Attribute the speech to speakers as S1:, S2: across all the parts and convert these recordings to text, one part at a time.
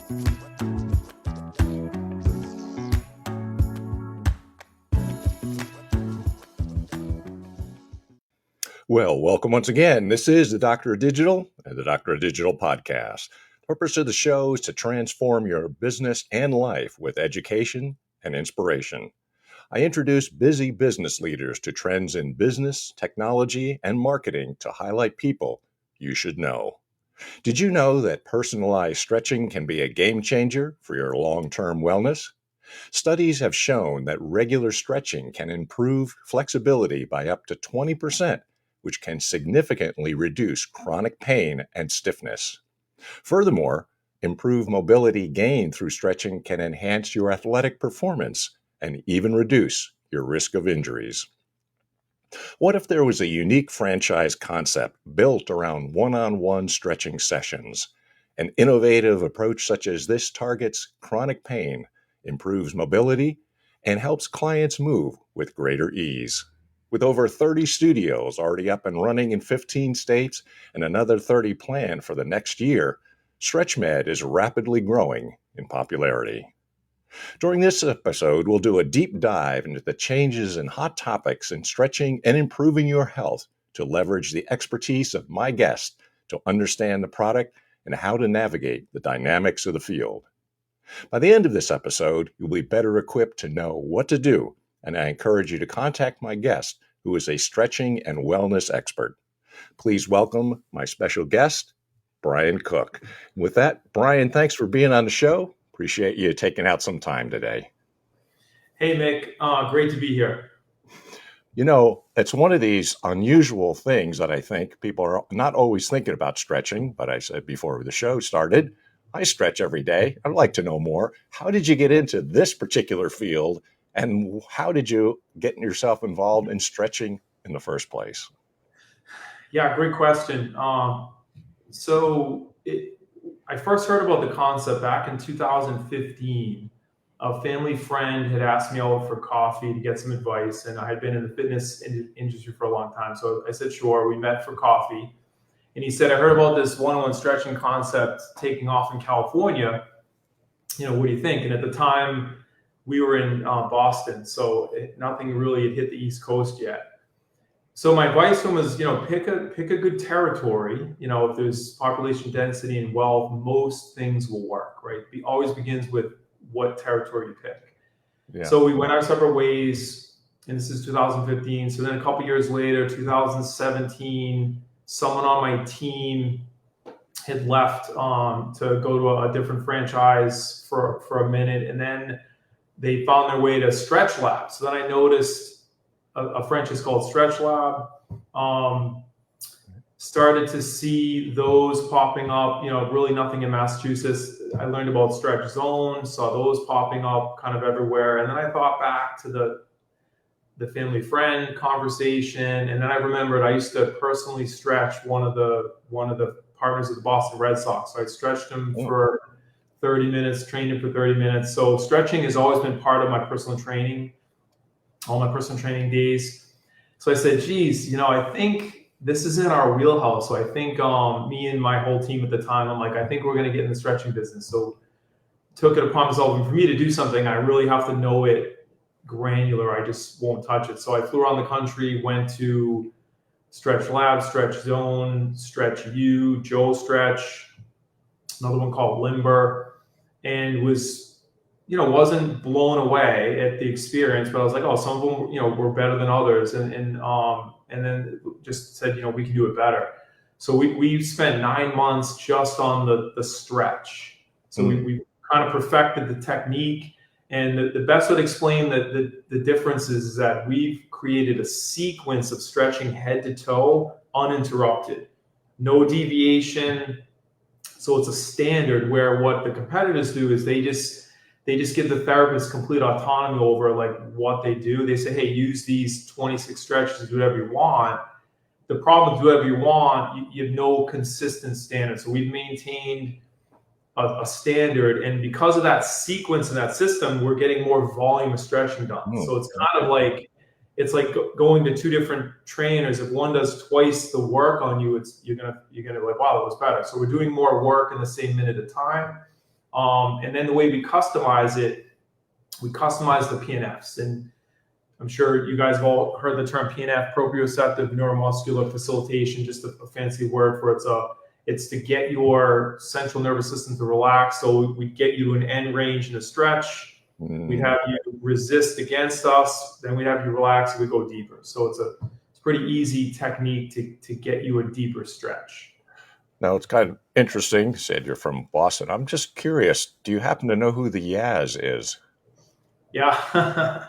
S1: Well, welcome once again. This is the Doctor of Digital and the Doctor of Digital podcast. The purpose of the show is to transform your business and life with education and inspiration. I introduce busy business leaders to trends in business, technology, and marketing to highlight people you should know. Did you know that personalized stretching can be a game changer for your long-term wellness? Studies have shown that regular stretching can improve flexibility by up to 20%, which can significantly reduce chronic pain and stiffness. Furthermore, improved mobility gained through stretching can enhance your athletic performance and even reduce your risk of injuries. What if there was a unique franchise concept built around one-on-one stretching sessions? An innovative approach such as this targets chronic pain, improves mobility, and helps clients move with greater ease. With over 30 studios already up and running in 15 states and another 30 planned for the next year, StretchMed is rapidly growing in popularity. During this episode, we'll do a deep dive into the changes and hot topics in stretching and improving your health to leverage the expertise of my guests to understand the product and how to navigate the dynamics of the field. By the end of this episode, you'll be better equipped to know what to do, and I encourage you to contact my guest, who is a stretching and wellness expert. Please welcome my special guest, Brian Cook. With that, Brian, thanks for being on the show. Appreciate you taking out some time today.
S2: Hey, Mick. Great to be here.
S1: You know, it's one of these unusual things that I think people are not always thinking about stretching, but I said before the show started, I stretch every day. I'd like to know more. How did you get into this particular field? And how did you get yourself involved in stretching in the first place?
S2: Yeah, great question. I first heard about the concept back in 2015. A family friend had asked me out for coffee to get some advice, and I had been in the fitness industry for a long time. So I said, sure. We met for coffee. And he said, I heard about this one-on-one stretching concept taking off in California. What do you think? And at the time, we were in Boston, so nothing really had hit the East Coast yet. So my advice to him was, pick a good territory. If there's population density and wealth, most things will work, right? It always begins with what territory you pick. Yeah. So we went our separate ways, and this is 2015. So then a couple years later, 2017, someone on my team had left to go to a different franchise for a minute, and then they found their way to Stretch Lab. So then I noticed a franchise called Stretch Lab. Started to see those popping up, really nothing in Massachusetts. I learned about Stretch Zone, saw those popping up kind of everywhere. And then I thought back to the family friend conversation. And then I remembered I used to personally stretch one of the partners of the Boston Red Sox. So I stretched him for 30 minutes, trained him for 30 minutes. So stretching has always been part of my personal training, all my personal training days. So I said, geez, I think this is in our wheelhouse. So I think me and my whole team at the time, I'm like, I think we're going to get in the stretching business. So took it upon myself. And for me to do something, I really have to know it granular. I just won't touch it. So I flew around the country, went to Stretch Lab, Stretch Zone, Stretch U, Joe Stretch, another one called Limber, and wasn't blown away at the experience, but I was like, oh, some of them, were better than others. And then just said, we can do it better. So we spent 9 months just on the stretch. So we kind of perfected the technique. And the best way to explain the difference is that we've created a sequence of stretching head to toe, uninterrupted, no deviation. So it's a standard where what the competitors do is they just give the therapist complete autonomy over like what they do. They say, hey, use these 26 stretches, do whatever you want. The problem with do whatever you want, you have no consistent standard. So we've maintained a standard, and because of that sequence and that system, we're getting more volume of stretching done. So it's kind of like, it's like going to two different trainers. If one does twice the work on you, you're gonna be like, wow, that was better. So we're doing more work in the same minute of time. And then the way we customize it, we customize the PNFs. And I'm sure you guys have all heard the term PNF, proprioceptive neuromuscular facilitation, just a fancy word for it's to get your central nervous system to relax. So we get you to an end range in a stretch. We'd have you resist against us, then we'd have you relax and we go deeper. So it's pretty easy technique to get you a deeper stretch.
S1: Now, it's kind of interesting. You said you're from Boston. I'm just curious, do you happen to know who the Yaz is?
S2: Yeah,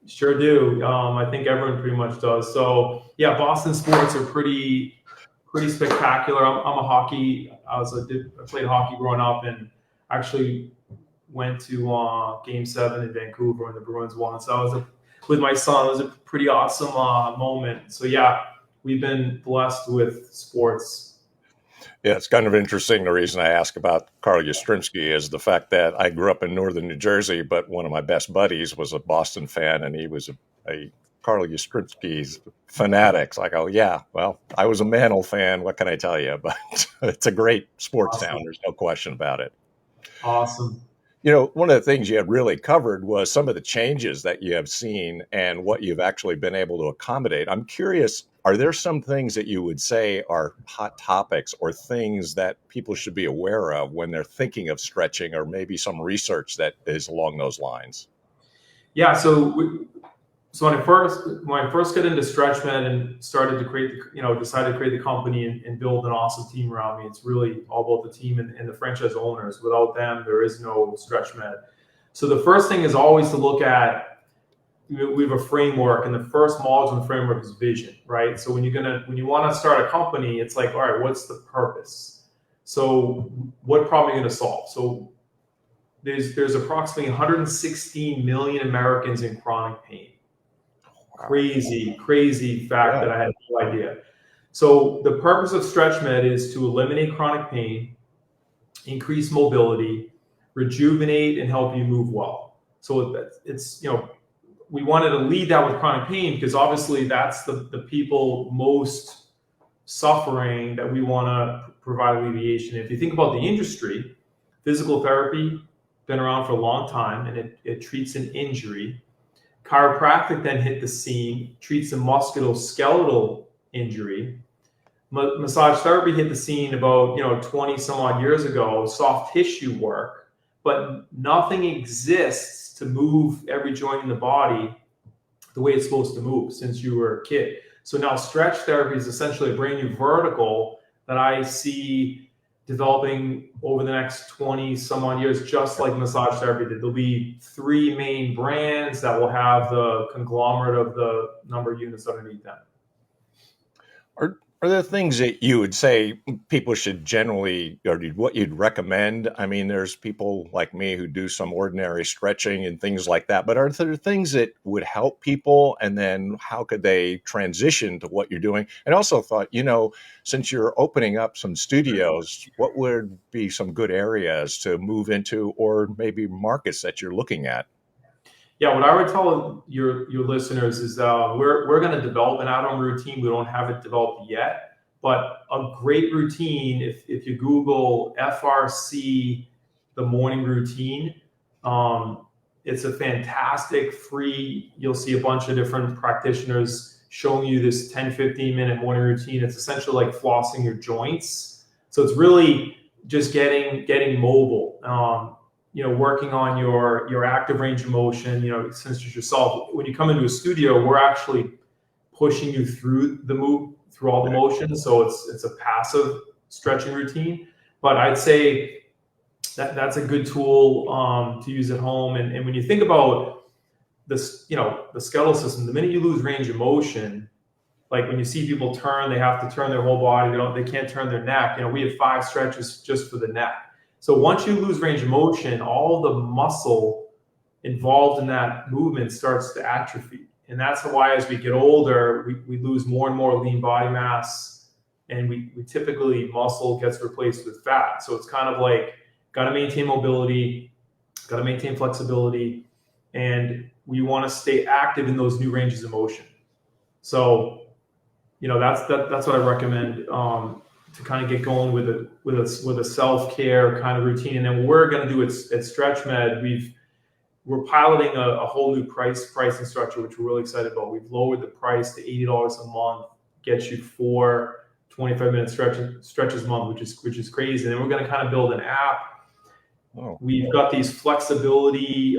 S2: sure do. I think everyone pretty much does. So yeah, Boston sports are pretty spectacular. I'm a hockey. I played hockey growing up, and actually went to Game 7 in Vancouver when the Bruins won. So I was with my son. It was a pretty awesome moment. So yeah, we've been blessed with sports.
S1: Yeah, it's kind of interesting. The reason I ask about Carl Yastrzemski is the fact that I grew up in northern New Jersey, but one of my best buddies was a Boston fan, and he was a Carl Yastrzemski's fanatic. I go, yeah, well, I was a Mantle fan. What can I tell you? But it's a great sports town. There's no question about it.
S2: Awesome.
S1: You know, one of the things you had really covered was some of the changes that you have seen and what you've actually been able to accommodate. I'm curious, are there some things that you would say are hot topics or things that people should be aware of when they're thinking of stretching, or maybe some research that is along those lines?
S2: Yeah. So when I first got into StretchMed and started to decided to create the company and build an awesome team around me, it's really all about the team and the franchise owners. Without them, there is no StretchMed. So the first thing is always to look at, we have a framework, and the first module in the framework is vision, right? So when you want to start a company, it's like, all right, what's the purpose? So what problem are you going to solve? So there's approximately 116 million Americans in chronic pain. Crazy fact that I had no idea. So the purpose of StretchMed is to eliminate chronic pain, increase mobility, rejuvenate, and help you move well. So it's, we wanted to lead that with chronic pain because obviously that's the people most suffering that we want to provide alleviation. If you think about the industry, physical therapy, been around for a long time, and it treats an injury. Chiropractic then hit the scene, treats a musculoskeletal injury. Massage therapy hit the scene about 20 some odd years ago, soft tissue work, but nothing exists to move every joint in the body the way it's supposed to move since you were a kid. So now stretch therapy is essentially a brand new vertical that I see developing over the next 20 some odd years, just like massage therapy did. There'll be 3 main brands that will have the conglomerate of the number of units underneath them.
S1: Are there things that you would say people should generally, or what you'd recommend? I mean, there's people like me who do some ordinary stretching and things like that, but are there things that would help people? And then how could they transition to what you're doing? And also thought, since you're opening up some studios, what would be some good areas to move into, or maybe markets that you're looking at?
S2: Yeah, what I would tell your listeners is we're going to develop an at-home routine. We don't have it developed yet, but a great routine, if you Google FRC, the morning routine, it's a fantastic free, you'll see a bunch of different practitioners showing you this 10, 15-minute morning routine. It's essentially like flossing your joints. So it's really just getting mobile. Working on your active range of motion, since it's yourself. When you come into a studio, we're actually pushing you through all the motion. So it's a passive stretching routine. But I'd say that's a good tool to use at home. And when you think about this, the skeletal system, the minute you lose range of motion, like when you see people turn, they have to turn their whole body. They can't turn their neck. We have 5 stretches just for the neck. So once you lose range of motion, all the muscle involved in that movement starts to atrophy. And that's why as we get older, we lose more and more lean body mass, and we typically, muscle gets replaced with fat. So it's kind of like, got to maintain mobility, got to maintain flexibility, and we want to stay active in those new ranges of motion. So, that's what I recommend kind of get going with a self-care kind of routine. And then what we're going to do at StretchMed, we're piloting a whole new pricing structure, which we're really excited about. We've lowered the price to $80 a month, gets you 4 25-minute stretches a month, which is crazy. And then we're going to kind of build an app.
S1: Oh.
S2: We've got these flexibility,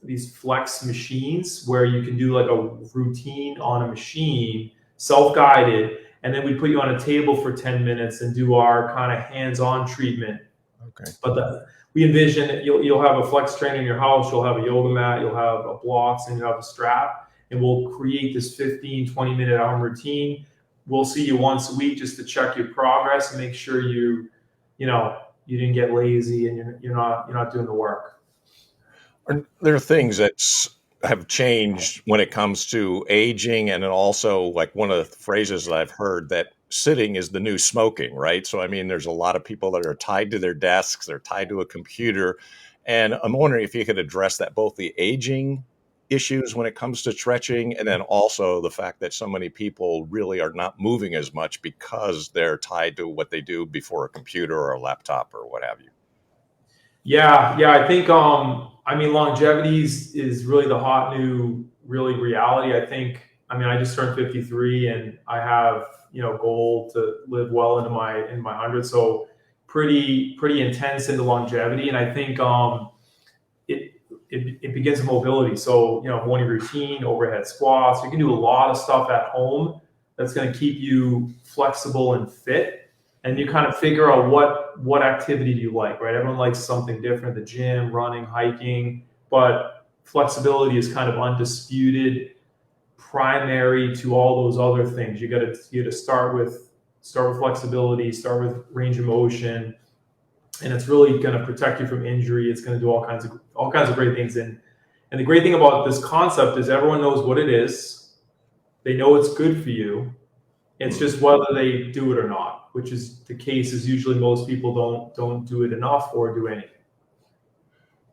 S2: these flex machines where you can do like a routine on a machine, self-guided, and then we put you on a table for 10 minutes and do our kind of hands-on treatment.
S1: Okay.
S2: But we envision that you'll have a flex trainer in your house, you'll have a yoga mat, you'll have a blocks, and you'll have a strap, and we'll create this 15, 20-minute hour routine. We'll see you once a week just to check your progress and make sure you didn't get lazy and you're not doing the work.
S1: There are things that have changed when it comes to aging, and then also like one of the phrases that I've heard that sitting is the new smoking, right? So I mean, there's a lot of people that are tied to their desks, they're tied to a computer, and I'm wondering if you could address that, both the aging issues when it comes to stretching, and then also the fact that so many people really are not moving as much because they're tied to what they do before a computer or a laptop or what have you.
S2: Yeah, I think longevity is really the hot new reality. I just turned 53 and I have goal to live well into my hundreds, so pretty intense into longevity. And I think it begins with mobility. So morning routine, overhead squats. You can do a lot of stuff at home that's going to keep you flexible and fit. And you kind of figure out what activity do you like, right? Everyone likes something different: the gym, running, hiking. But flexibility is kind of undisputed, primary to all those other things. You got to start with flexibility, start with range of motion, and it's really going to protect you from injury. It's going to do all kinds of great things. And the great thing about this concept is everyone knows what it is. They know it's good for you. It's just whether they do it or not, which is the case. Is usually most people don't do it enough or do anything.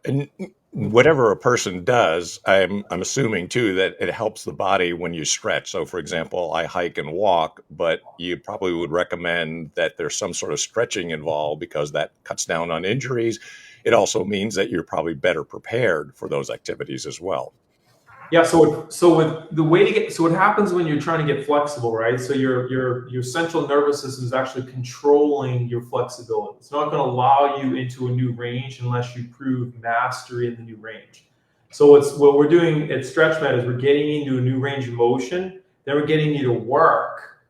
S1: And whatever a person does, I'm assuming too that it helps the body when you stretch. So for example, I hike and walk, but you probably would recommend that there's some sort of stretching involved because that cuts down on injuries. It also means that you're probably better prepared for those activities as well.
S2: Yeah. So what happens when you're trying to get flexible, right? So your central nervous system is actually controlling your flexibility. It's not going to allow you into a new range unless you prove mastery in the new range. So what we're doing at StretchMed is we're getting you into a new range of motion. Then we're getting you to work,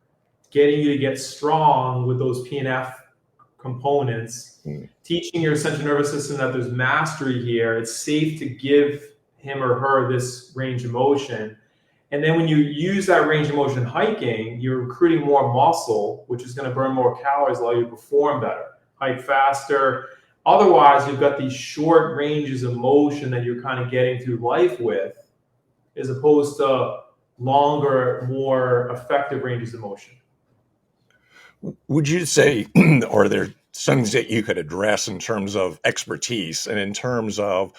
S2: getting you to get strong with those PNF components, teaching your central nervous system that there's mastery here. It's safe to give him or her this range of motion. And then when you use that range of motion hiking, you're recruiting more muscle, which is going to burn more calories, allow you to perform better, hike faster. Otherwise, you've got these short ranges of motion that you're kind of getting through life with, as opposed to longer, more effective ranges of motion.
S1: Would you say, or are there things that you could address in terms of expertise and in terms of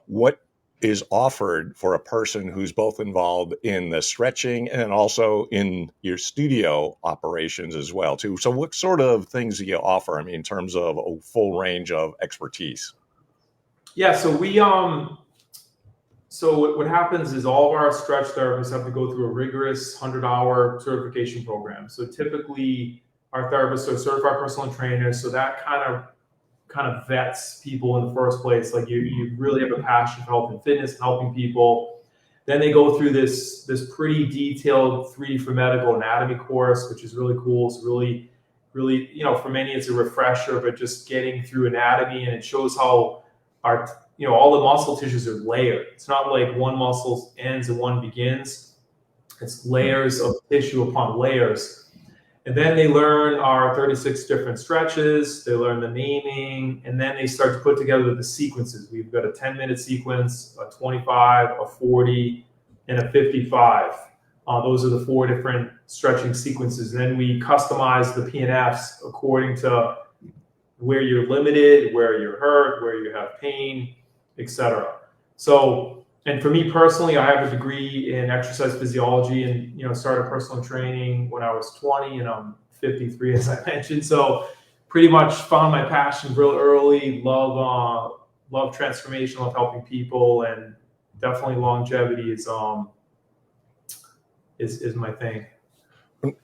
S1: what is offered for a person who's both involved in the stretching and also in your studio operations as well too? So what sort of things do you offer, in terms of a full range of expertise?
S2: Yeah, so what happens is all of our stretch therapists have to go through a rigorous 100-hour certification program. So typically our therapists are certified personal trainers, so that kind of vets people in the first place. Like you really have a passion for health and fitness and helping people. Then they go through this pretty detailed 3D for medical anatomy course, which is really cool. It's really, for many it's a refresher, but just getting through anatomy, and it shows how all the muscle tissues are layered. It's not like one muscle ends and one begins. It's layers of tissue upon layers. And then they learn our 36 different stretches, they learn the naming, and then they start to put together the sequences. We've got a 10-minute sequence, a 25, a 40, and a 55. Those are the 4 different stretching sequences. And then we customize the PNFs according to where you're limited, where you're hurt, where you have pain, etc. So, and for me personally, I have a degree in exercise physiology and started personal training when I was 20 and I'm 53, as I mentioned. So pretty much found my passion real early. Love transformation, love helping people, and definitely longevity is my thing.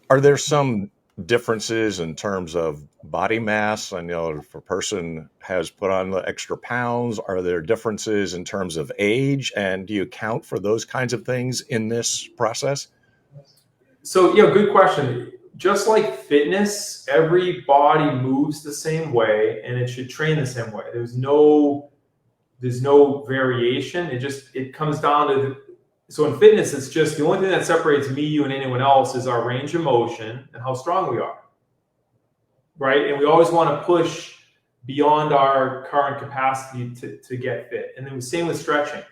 S1: Are there some differences in terms of body mass? I know if a person has put on the extra pounds, are there differences in terms of age? And do you account for those kinds of things in this process?
S2: So yeah, good question. Just like fitness, every body moves the same way and it should train the same way. There's no variation. It comes down to so in fitness, it's just the only thing that separates me, you, and anyone else is our range of motion and how strong we are, right? And we always want to push beyond our current capacity to get fit. And then the same with stretching.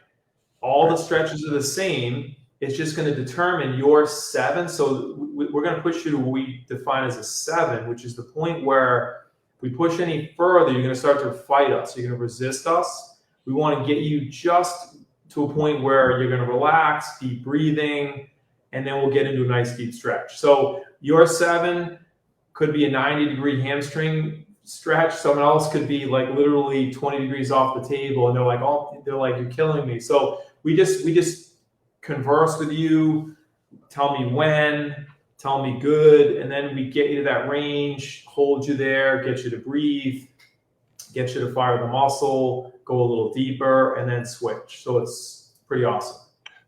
S2: All the stretches are the same. It's just going to determine your 7. So we're going to push you to what we define as a 7, which is the point where if we push any further, you're going to start to fight us. You're going to resist us. We want to get you just to a point where you're going to relax, deep breathing, and then we'll get into a nice deep stretch. So your 7 could be a 90-degree hamstring stretch. Someone else could be like literally 20 degrees off the table, and they're like, you're killing me. So we just converse with you, tell me when, tell me good, and then we get you to that range, hold you there, get you to breathe, get you to fire the muscle, go a little deeper, and then switch. So it's pretty awesome.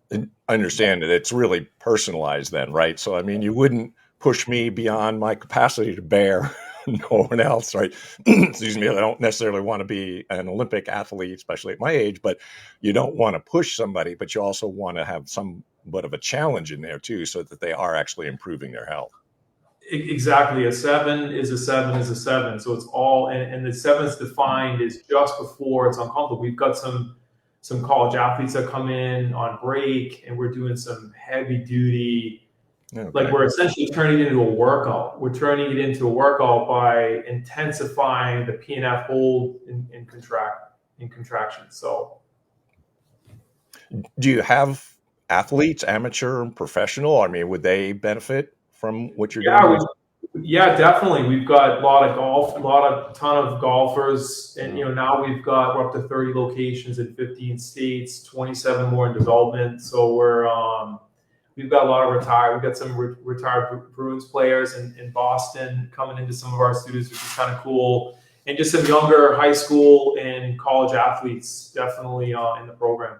S1: And I understand that it's really personalized then, right? So, I mean, you wouldn't push me beyond my capacity to bear no one else, right? Excuse me. I don't necessarily want to be an Olympic athlete, especially at my age, but you don't want to push somebody, but you also want to have somewhat of a challenge in there too, so that they are actually improving their health.
S2: Exactly. A 7 is a 7 is a 7. So it's all, and the 7 is defined as just before it's uncomfortable. We've got some college athletes that come in on break, and we're doing some heavy duty.
S1: Okay.
S2: Like we're essentially turning it into a workout. We're turning it into a workout by intensifying the PNF hold in contraction. So,
S1: do you have athletes, amateur and professional? I mean, would they benefit from what you're doing?
S2: Yeah, definitely. We've got a lot of golf, ton of golfers, and now we're up to 30 locations in 15 states, 27 more in development. So we've got a lot of we've got some retired Bruins players in Boston coming into some of our students, which is kind of cool, and just some younger high school and college athletes definitely in the program.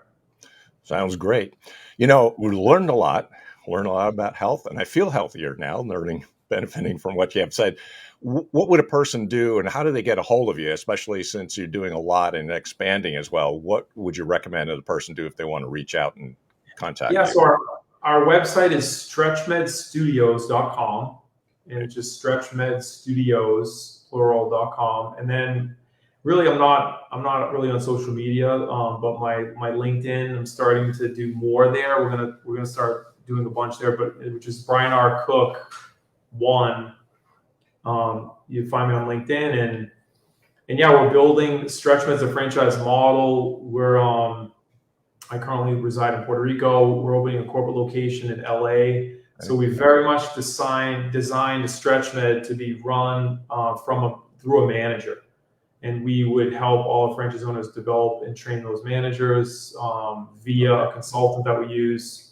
S1: Sounds great. We learned a lot about health, and I feel healthier now, benefiting from what you have said. What would a person do, and how do they get a hold of you, especially since you're doing a lot and expanding as well? What would you recommend that a person do if they want to reach out and contact you?
S2: Yeah, so our website is stretchmedstudios.com, and it's just stretchmedstudios, plural.com. And then really, I'm not really on social media, but my LinkedIn, I'm starting to do more there. We're gonna start doing a bunch there, which is Brian R. Cook 1. You find me on LinkedIn, and yeah, we're building StretchMed as a franchise model. I currently reside in Puerto Rico. We're opening a corporate location in LA. So we very much designed StretchMed to be run through a manager. And we would help all franchise owners develop and train those managers via a consultant that we use.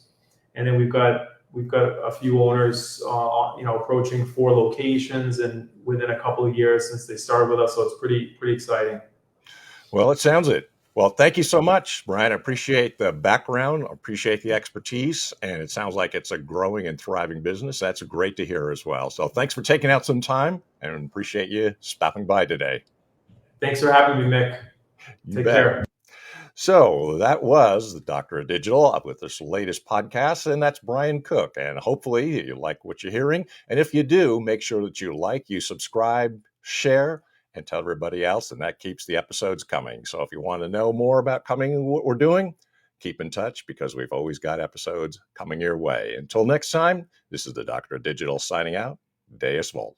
S2: And then we've got a few owners, approaching 4 locations, and within a couple of years since they started with us. So it's pretty exciting.
S1: Well, it sounds it. Well, thank you so much, Brian. I appreciate the background, appreciate the expertise, and it sounds like it's a growing and thriving business. That's great to hear as well. So thanks for taking out some time, and appreciate you stopping by today.
S2: Thanks for having me, Mick. Take care.
S1: So that was the Doctor of Digital with this latest podcast, and that's Brian Cook. And hopefully you like what you're hearing. And if you do, make sure that you subscribe, share, and tell everybody else, and that keeps the episodes coming. So if you want to know more about what we're doing, keep in touch, because we've always got episodes coming your way. Until next time, this is the Doctor of Digital signing out. Deus Volt.